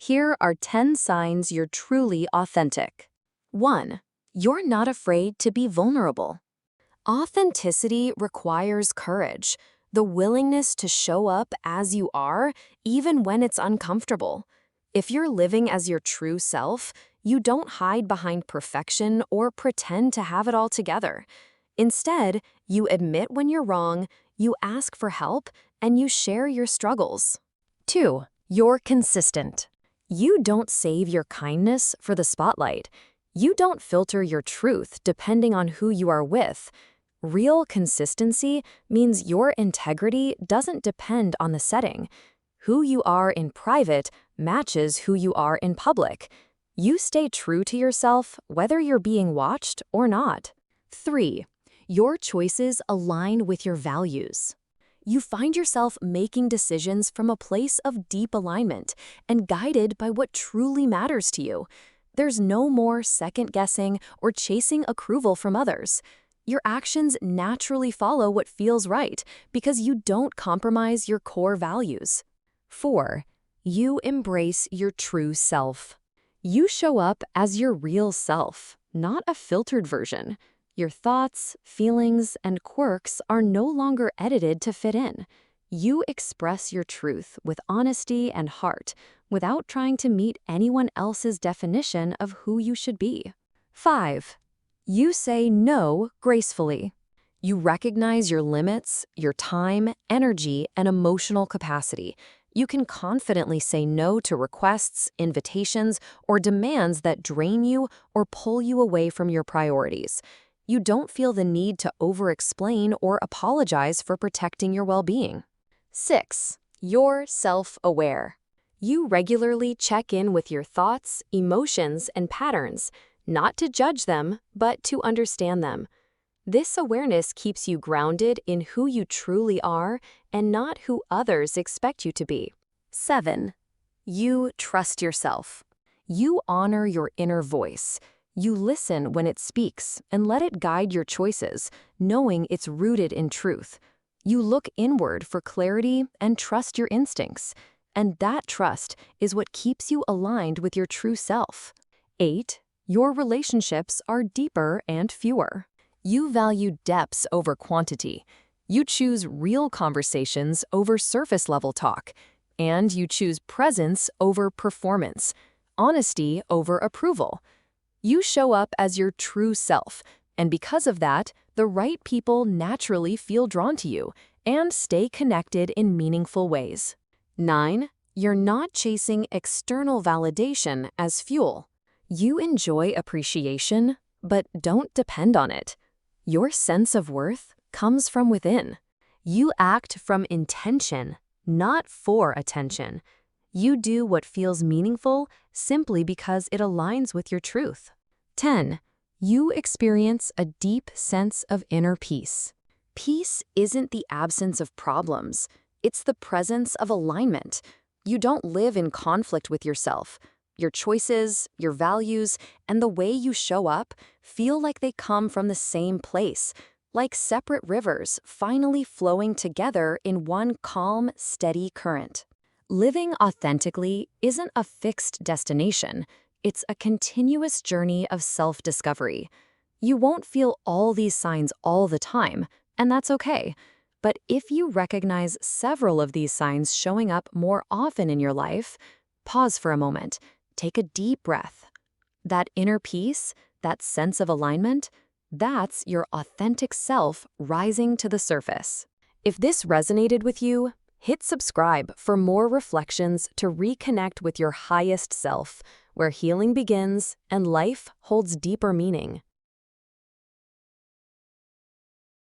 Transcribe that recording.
Here are 10 signs you're truly authentic. 1. You're not afraid to be vulnerable. Authenticity requires courage, the willingness to show up as you are, even when it's uncomfortable. If you're living as your true self, you don't hide behind perfection or pretend to have it all together. Instead, you admit when you're wrong, you ask for help, and you share your struggles. 2. You're consistent. You don't save your kindness for the spotlight. You don't filter your truth depending on who you are with. Real consistency means your integrity doesn't depend on the setting. Who you are in private matches who you are in public. You stay true to yourself whether you're being watched or not. 3. Your choices align with your values. You find yourself making decisions from a place of deep alignment and guided by what truly matters to you. There's no more second-guessing or chasing approval from others. Your actions naturally follow what feels right because you don't compromise your core values. 4. You embrace your true self. You show up as your real self, not a filtered version. Your thoughts, feelings, and quirks are no longer edited to fit in. You express your truth with honesty and heart, without trying to meet anyone else's definition of who you should be. 5. You say no gracefully. You recognize your limits, your time, energy, and emotional capacity. You can confidently say no to requests, invitations, or demands that drain you or pull you away from your priorities. You don't feel the need to over-explain or apologize for protecting your well-being. 6. You're self-aware. You regularly check in with your thoughts, emotions, and patterns, not to judge them, but to understand them. This awareness keeps you grounded in who you truly are and not who others expect you to be. 7. You trust yourself. You honor your inner voice. You listen when it speaks and let it guide your choices, knowing it's rooted in truth. You look inward for clarity and trust your instincts. And that trust is what keeps you aligned with your true self. 8. Your relationships are deeper and fewer. You value depths over quantity. You choose real conversations over surface-level talk. And you choose presence over performance, honesty over approval. You show up as your true self, and because of that, the right people naturally feel drawn to you and stay connected in meaningful ways. 9. You're not chasing external validation as fuel. You enjoy appreciation, but don't depend on it. Your sense of worth comes from within. You act from intention, not for attention. You do what feels meaningful simply because it aligns with your truth. 10. You experience a deep sense of inner peace. Peace isn't the absence of problems. It's the presence of alignment. You don't live in conflict with yourself. Your choices, your values, and the way you show up feel like they come from the same place, like separate rivers finally flowing together in one calm, steady current. Living authentically isn't a fixed destination. It's a continuous journey of self-discovery. You won't feel all these signs all the time, and that's okay. But if you recognize several of these signs showing up more often in your life, pause for a moment, take a deep breath. That inner peace, that sense of alignment, that's your authentic self rising to the surface. If this resonated with you, hit subscribe for more reflections to reconnect with your highest self, where healing begins and life holds deeper meaning.